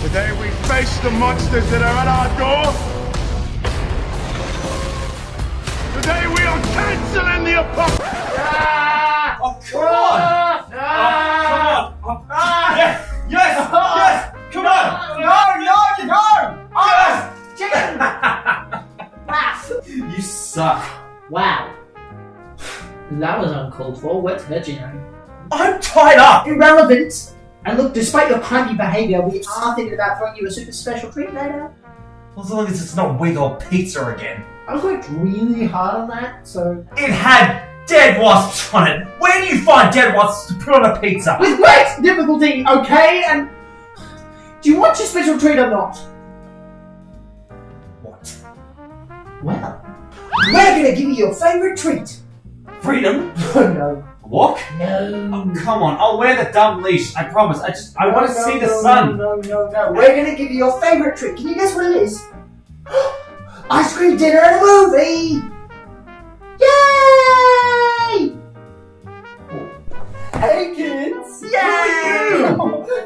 Today we face the monsters that are at our door. Today we are cancelling the apocalypse. Oh, come on! Yes! Yes! Yes! Come on! No! Yes! Chicken! Wow. You suck. Wow. That was uncalled for. What's hurting you? I'm tied up! Irrelevant. And look, despite your crummy behaviour, we are thinking about throwing you a super special treat later. As long as it's not wheat or pizza again. I worked really hard on that, so... It had dead wasps on it! Where do you find dead wasps to put on a pizza? With great difficulty, okay? And... do you want your special treat or not? What? Well, we're gonna give you your favourite treat. Freedom? Oh no. Walk? No. Oh, come on, I'll wear the dumb leash, I promise. I want to see the sun. No. We're gonna give you your favourite treat. Can you guess what it is? Ice cream dinner and a movie! Yay! Hey kids! Yay!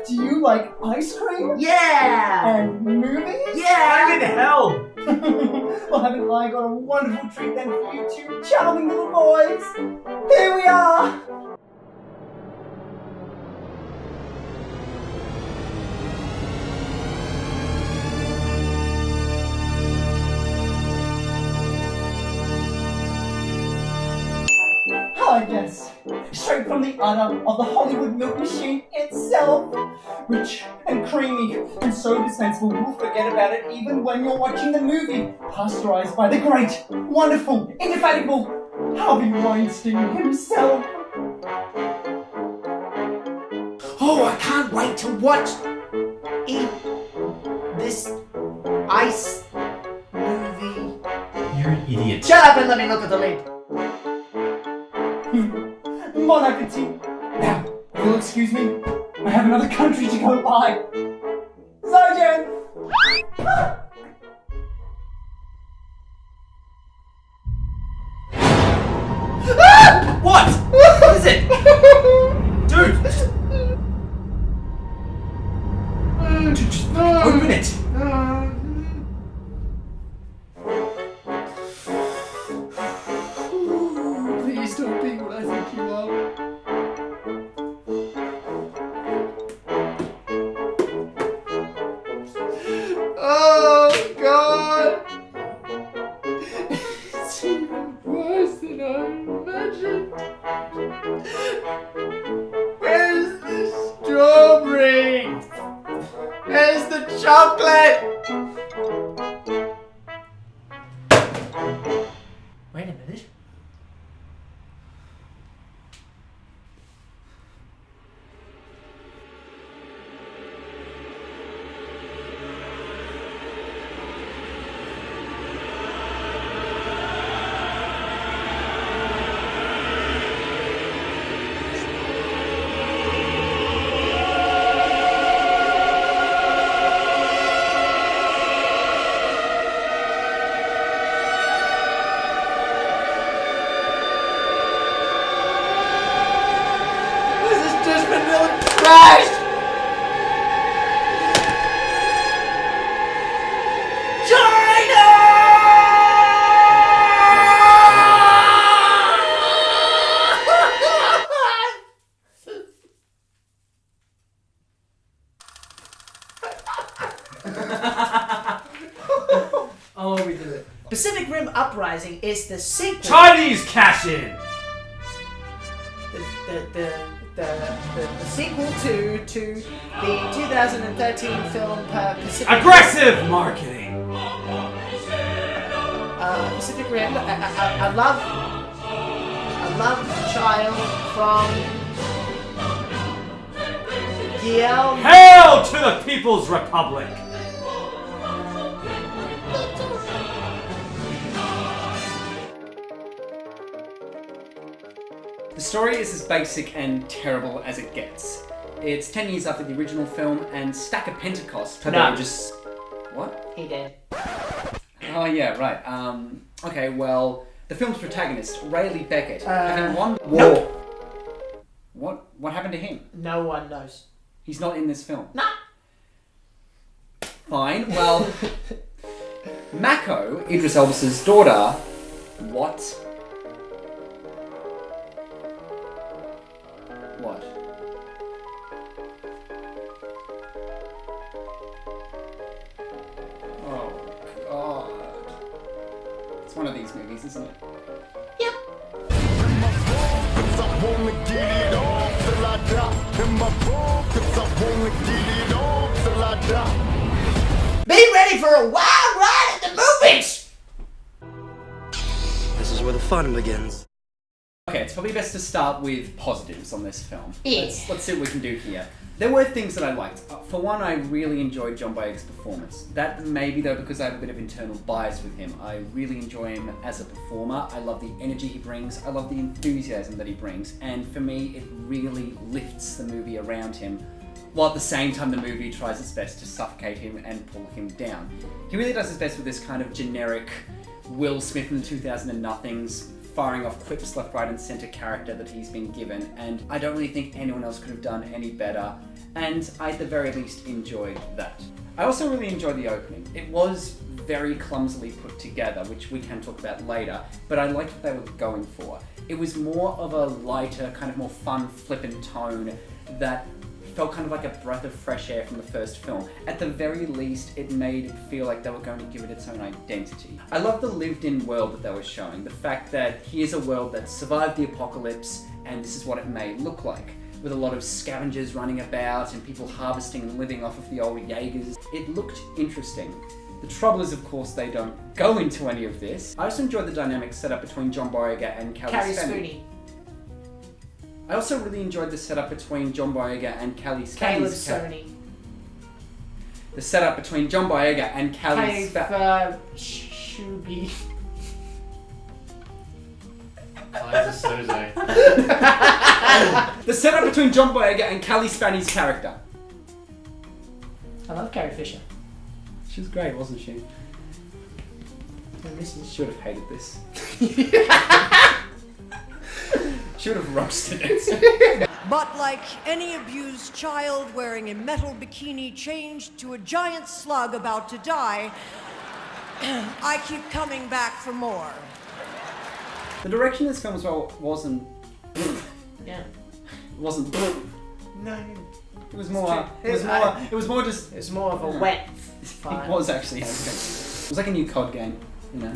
Do you like ice cream? Yeah! And movies? Yeah! I'm in hell! Well, haven't I got a wonderful treat then for you two charming little boys? Here we are! I guess. Straight from the udder of the Hollywood milk machine itself. Rich and creamy and so dispensable you'll forget about it even when you're watching the movie. Pasteurized by the great, wonderful, indefatigable Harvey Weinstein himself. Oh, I can't wait to eat this ice movie. You're an idiot. Shut up and let me look at the lid. Bon appetit! Now, if you'll excuse me, I have another country to go by. Sergeant! What? What is it? Dude! Just open it! Please don't be what I think you are. Oh, God! It's even worse than I imagined. Where's the strawberry? Where's the chocolate? Wait a minute. Christ! China! Oh, we did it. Pacific Rim Uprising is the sequel. Chinese cash in! The sequel to the 2013 film Pacific Aggressive marketing! Pacific Rim, a love child from Yale. Hail to the People's Republic! The story is as basic and terrible as it gets. It's 10 years after the original film, and Stack of Pentecost. No. Just... What? He did. Oh yeah, right. Okay, well, the film's protagonist, Rayleigh Beckett, having won the war... Nope. What happened to him? No one knows. He's not in this film. Nah. Fine. Well, Mako, Idris Elba's daughter. What? What? Oh, God. It's one of these movies, isn't it? Yep. Be ready for a wild ride at the movies! This is where the fun begins. Okay, it's probably best to start with positives on this film. Yeah. Let's see what we can do here. There were things that I liked. For one, I really enjoyed John Boyega's performance. That may be though because I have a bit of internal bias with him. I really enjoy him as a performer. I love the energy he brings. I love the enthusiasm that he brings. And for me, it really lifts the movie around him, while at the same time the movie tries its best to suffocate him and pull him down. He really does his best with this kind of generic Will Smith in the 2000 and nothings, firing off quips left, right and centre character that he's been given, and I don't really think anyone else could have done any better, and I at the very least enjoyed that. I also really enjoyed the opening. It was very clumsily put together, which we can talk about later, but I liked what they were going for. It was more of a lighter, kind of more fun, flippant tone that felt kind of like a breath of fresh air from the first film. At the very least, it made it feel like they were going to give it its own identity. I love the lived-in world that they were showing. The fact that here's a world that survived the apocalypse, and this is what it may look like, with a lot of scavengers running about and people harvesting and living off of the old Jaegers. It looked interesting. The trouble is, of course, they don't go into any of this. I also enjoyed the dynamic set up between John Boyega and Carrie Spanney. I also really enjoyed the setup between John Boyega and Callie Spanney's character. The setup between John Boyega and Callie Spanney. Kaiser Sosay. The setup between John Boyega and Callie Spanney's character. I love Carrie Fisher. She was great, wasn't she? She would have hated this. She would have roasted it. But like any abused child wearing a metal bikini changed to a giant slug about to die, I keep coming back for more. The direction of this film as well wasn't... Yeah. Wasn't... No. It was more... It was more just... It was more of a wet fire. It was actually. It was like a new COD game, you know?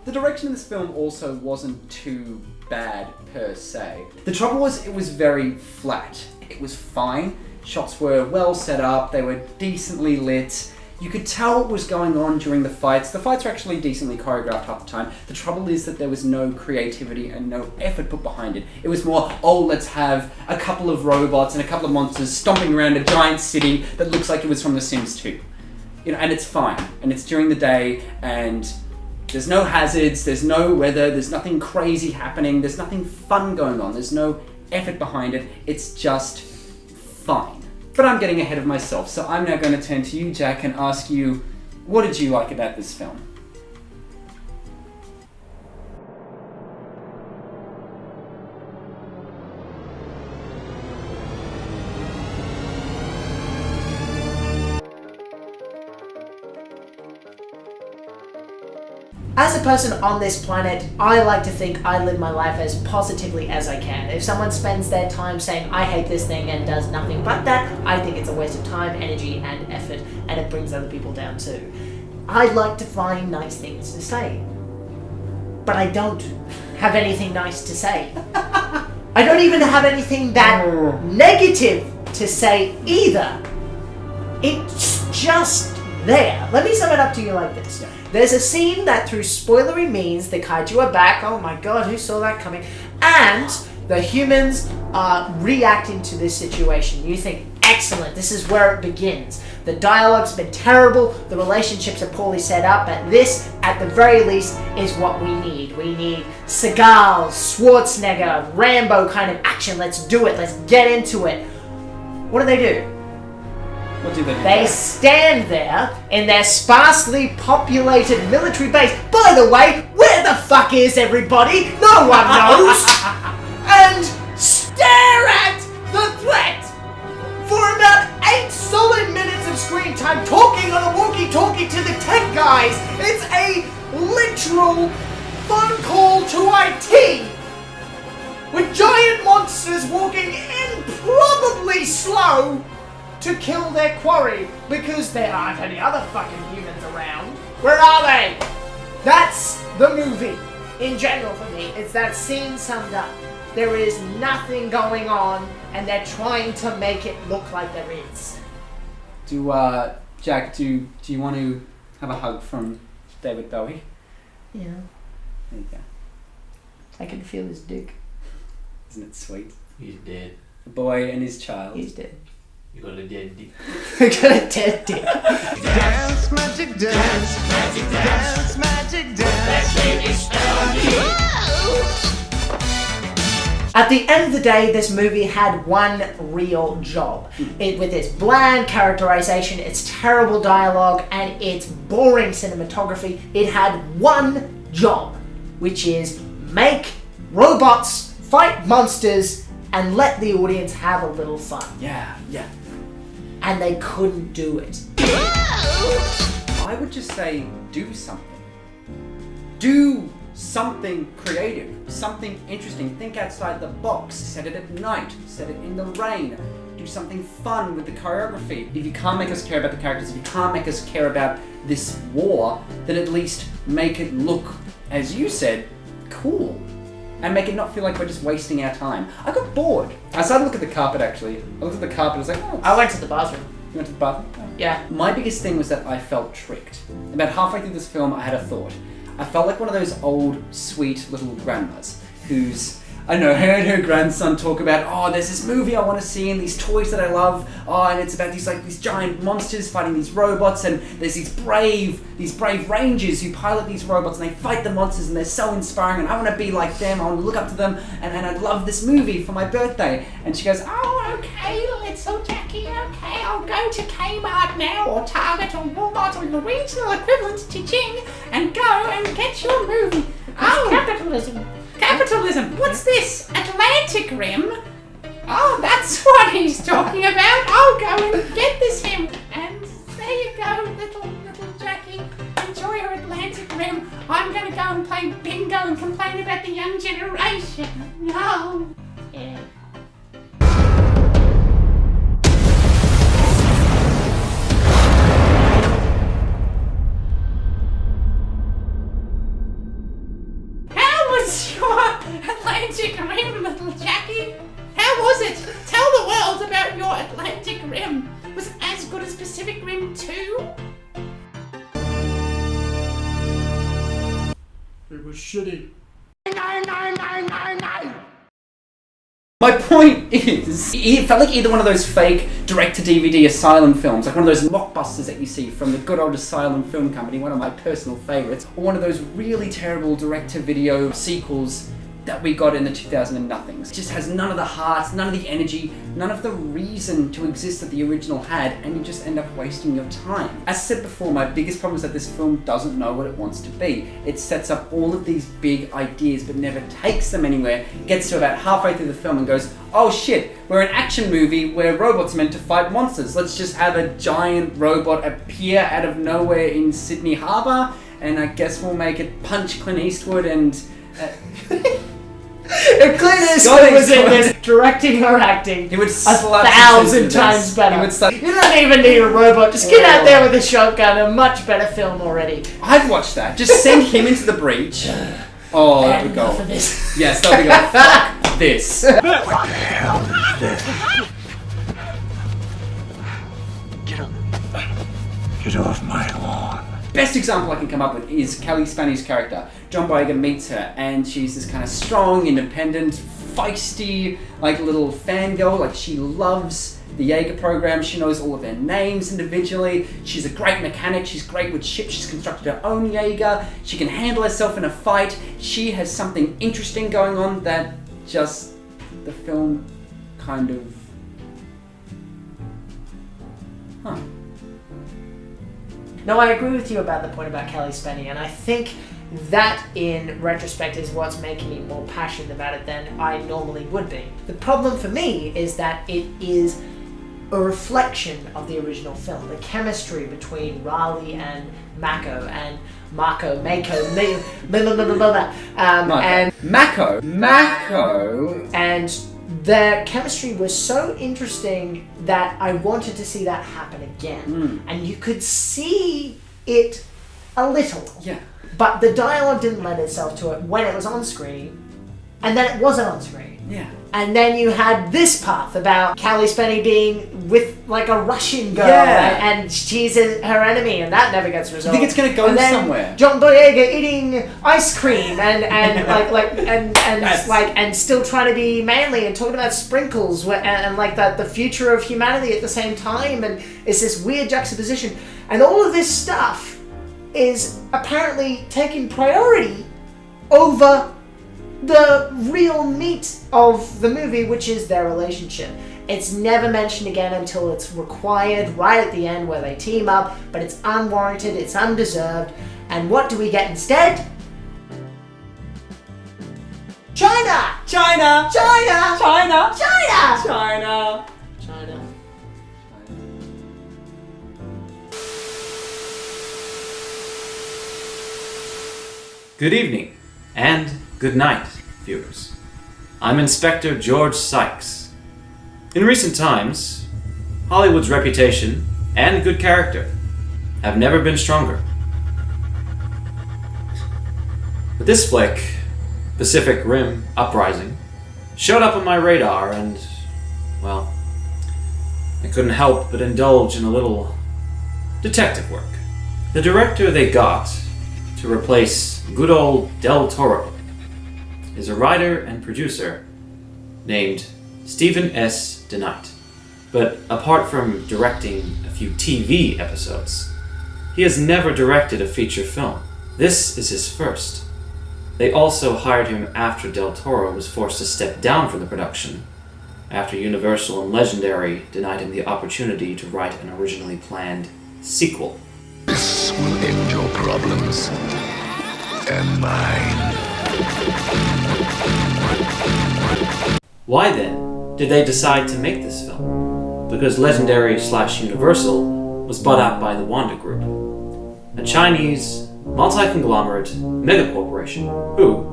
The direction of this film also wasn't too bad per se. The trouble was, it was very flat. It was fine. Shots were well set up, they were decently lit. You could tell what was going on during the fights. The fights were actually decently choreographed half the time. The trouble is that there was no creativity and no effort put behind it. It was more, oh, let's have a couple of robots and a couple of monsters stomping around a giant city that looks like it was from The Sims 2. You know, and it's fine. And it's during the day, and there's no hazards, there's no weather, there's nothing crazy happening, there's nothing fun going on, there's no effort behind it. It's just fine. But I'm getting ahead of myself, so I'm now going to turn to you, Jack, and ask you, what did you like about this film? As a person on this planet, I like to think I live my life as positively as I can. If someone spends their time saying, I hate this thing and does nothing but that, I think it's a waste of time, energy, and effort, and it brings other people down too. I like to find nice things to say. But I don't have anything nice to say. I don't even have anything that negative to say either. It's just there. Let me sum it up to you like this. There's a scene that through spoilery means the kaiju are back. Oh my god, who saw that coming? And the humans are reacting to this situation. You think, excellent, this is where it begins. The dialogue's been terrible, the relationships are poorly set up, but this, at the very least, is what we need. We need Seagal, Schwarzenegger, Rambo kind of action. Let's do it, let's get into it. What do? What do they do? They stand there in their sparsely populated military base. By the way, where the fuck is everybody? No one knows. And stare at the threat for about 8 solid minutes of screen time, talking on a walkie-talkie to the tech guys. It's a literal phone call to IT. With giant monsters walking improbably slow to kill their quarry because there aren't any other fucking humans around. Where are they? That's the movie. In general for me, it's that scene summed up. There is nothing going on and they're trying to make it look like there is. Jack, do you want to have a hug from David Bowie? Yeah. There you go. I can feel his dick. Isn't it sweet? He's dead. The boy and his child. He's dead. You got a dead dick. I got a dead dick. Dance, magic dance. Dance, magic dance. At the end of the day, this movie had one real job. With its bland characterization, its terrible dialogue, and its boring cinematography, it had one job, which is make robots fight monsters and let the audience have a little fun. Yeah. And they couldn't do it. I would just say, do something. Do something creative, something interesting. Think outside the box. Set it at night. Set it in the rain. Do something fun with the choreography. If you can't make us care about the characters, if you can't make us care about this war, then at least make it look, as you said, cool. And make it not feel like we're just wasting our time. I got bored. I started to look at the carpet, actually. I looked at the carpet, I was like, oh. I went to the bathroom. You went to the bathroom? Oh. Yeah. My biggest thing was that I felt tricked. About halfway through this film, I had a thought. I felt like one of those old, sweet little grandmas who's, I don't know, heard her grandson talk about, oh, there's this movie I want to see and these toys that I love, oh, and it's about these giant monsters fighting these robots, and there's these brave rangers who pilot these robots and they fight the monsters and they're so inspiring and I want to be like them, I want to look up to them, and I'd love this movie for my birthday. And she goes, oh, okay, little Jackie, okay, I'll go to Kmart now, or Target, or Walmart, or the regional equivalent to Ching, and go and get your movie. Oh, Capitalism. What's this? Atlantic Rim? Oh, that's what he's talking about. I'll go and get this him. And there you go, little Jackie. Enjoy your Atlantic Rim. I'm going to go and play bingo and complain about the young generation. No. Yeah. Atlantic Rim, little Jackie? How was it? Tell the world about your Atlantic Rim. Was it as good as Pacific Rim 2? It was shitty. My point is, it felt like either one of those fake direct-to-DVD Asylum films, like one of those mockbusters that you see from the good old Asylum Film Company, one of my personal favourites, or one of those really terrible direct-to-video sequels that we got in the 2000 and nothings. It just has none of the heart, none of the energy, none of the reason to exist that the original had, and you just end up wasting your time. As I said before, my biggest problem is that this film doesn't know what it wants to be. It sets up all of these big ideas but never takes them anywhere, gets to about halfway through the film and goes, oh shit, we're an action movie where robots are meant to fight monsters. Let's just have a giant robot appear out of nowhere in Sydney Harbour, and I guess we'll make it punch Clint Eastwood and... If Clint Eastwood was in this, directing or acting, he would 1,000 times better. You don't even need a robot. Just get out there with a shotgun. A much better film already. I'd watch that. Just send him into the breach. Oh, that would go. This. Yes, that would go. Fuck this. What the hell is this? Get off my lawn. Best example I can come up with is Kelly Spaney's character. John Boyega meets her and she's this kind of strong, independent, feisty, like little fangirl. Like she loves the Jaeger program. She knows all of their names individually. She's a great mechanic. She's great with ships. She's constructed her own Jaeger. She can handle herself in a fight. She has something interesting going on that just the film kind of Huh. No, I agree with you about the point about Kelly Spenny, and I think that, in retrospect, is what's making me more passionate about it than I normally would be. The problem for me is that it is a reflection of the original film. The chemistry between Raleigh and Mako and Mako, and the chemistry was so interesting that I wanted to see that happen again. And you could see it a little. Yeah. But the dialogue didn't lend itself to it when it was on screen, and then it wasn't on screen. Yeah. And then you had this path about Callie Spenny being with like a Russian girl, Yeah. and she's her enemy, and that never gets resolved. I think it's gonna go and then somewhere. John Boyega eating ice cream and Yes. and still trying to be manly and talking about sprinkles and like the future of humanity at the same time, and it's this weird juxtaposition, and all of this stuff is apparently taking priority over the real meat of the movie, which is their relationship. It's never mentioned again until it's required right at the end where they team up, but it's unwarranted, it's undeserved, and what do we get instead? China! China! China! China! China! China! China. Good evening, and good night, viewers. I'm Inspector George Sykes. In recent times, Hollywood's reputation and good character have never been stronger. But this flick, Pacific Rim Uprising, showed up on my radar and, well, I couldn't help but indulge in a little detective work. The director they got to replace good old Del Toro is a writer and producer named Stephen S. DeKnight. But apart from directing a few TV episodes, he has never directed a feature film. This is his first. They also hired him after Del Toro was forced to step down from the production, after Universal and Legendary denied him the opportunity to write an originally planned sequel. This will end your problems. And mine. Why then did they decide to make this film? Because Legendary/Universal was bought out by the Wanda Group, a Chinese multi-conglomerate megacorporation who,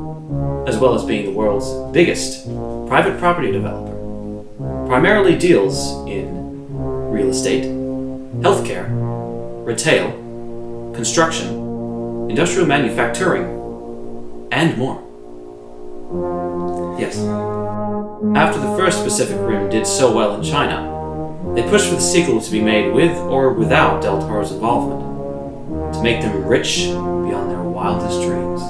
as well as being the world's biggest private property developer, primarily deals in real estate, healthcare, retail, construction, industrial manufacturing, and more. Yes. After the first Pacific Rim did so well in China, they pushed for the sequel to be made with or without Del Toro's involvement, to make them rich beyond their wildest dreams.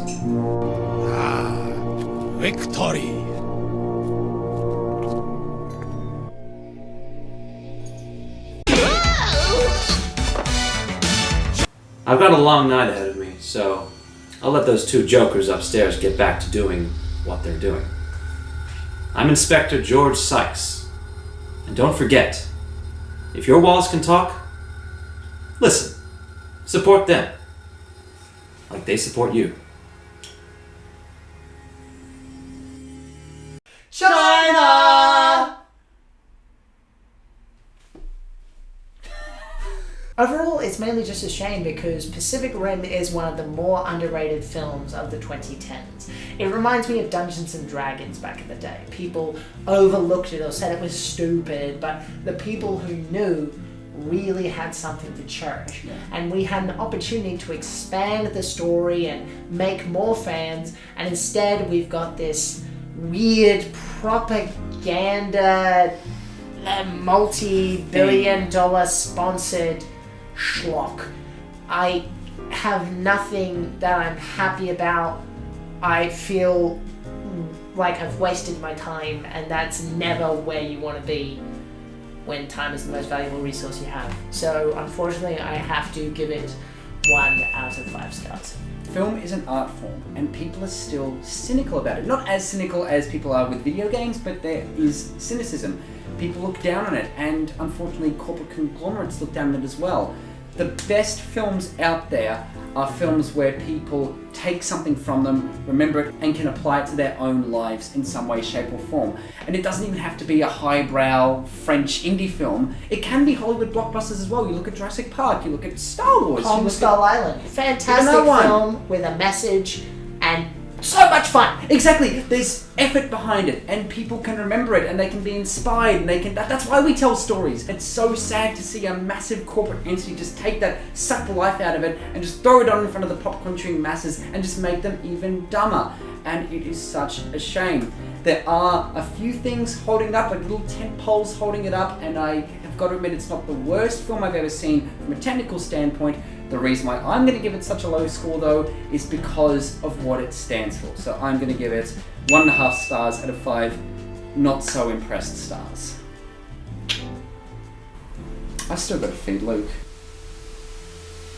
Victory. I've got a long night ahead of me, so I'll let those two jokers upstairs get back to doing what they're doing. I'm Inspector George Sykes, and don't forget, if your walls can talk, listen, support them, like they support you. China! Overall, it's mainly just a shame because Pacific Rim is one of the more underrated films of the 2010s. It reminds me of Dungeons and Dragons back in the day. People overlooked it or said it was stupid, but the people who knew really had something to cherish. Yeah. And we had an opportunity to expand the story and make more fans, and instead we've got this weird propaganda multi-billion-dollar sponsored schlock. I have nothing that I'm happy about. I feel like I've wasted my time, and that's never where you want to be when time is the most valuable resource you have. So unfortunately, I have to give it 1 out of 5 stars. Film is an art form, and people are still cynical about it. Not as cynical as people are with video games, but there is cynicism. people look down on it, and unfortunately corporate conglomerates look down on it as well. The best films out there are films where people take something from them, remember it, and can apply it to their own lives in some way, shape or form. And it doesn't even have to be a highbrow French indie film. It can be Hollywood blockbusters as well. You look at Jurassic Park, you look at Star Wars. Kong you look Skull Island. Fantastic Another one. film with a message and so much fun. Exactly. There's effort behind it, and people can remember it, and they can be inspired, and they can. That's why we tell stories. It's so sad to see a massive corporate entity just take that, suck the life out of it, and just throw it on in front of the pop consuming masses, and just make them even dumber. And it is such a shame. There are a few things holding it up, like little tent poles holding it up, and I have got to admit it's not the worst film I've ever seen from a technical standpoint. The reason why I'm going to give it such a low score though is because of what it stands for. So I'm going to give it 1.5 stars out of 5 not so impressed stars. I still got to feed Luke.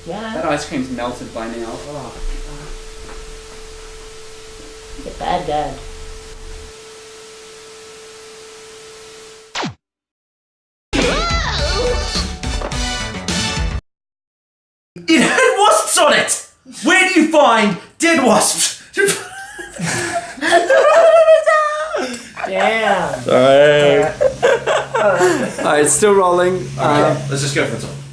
Yeah. That ice cream's melted by now. Oh, God. You're a bad dad. It had wasps on it! Where do you find dead wasps? Damn. Alright, it's still rolling. Okay, let's just go for the top.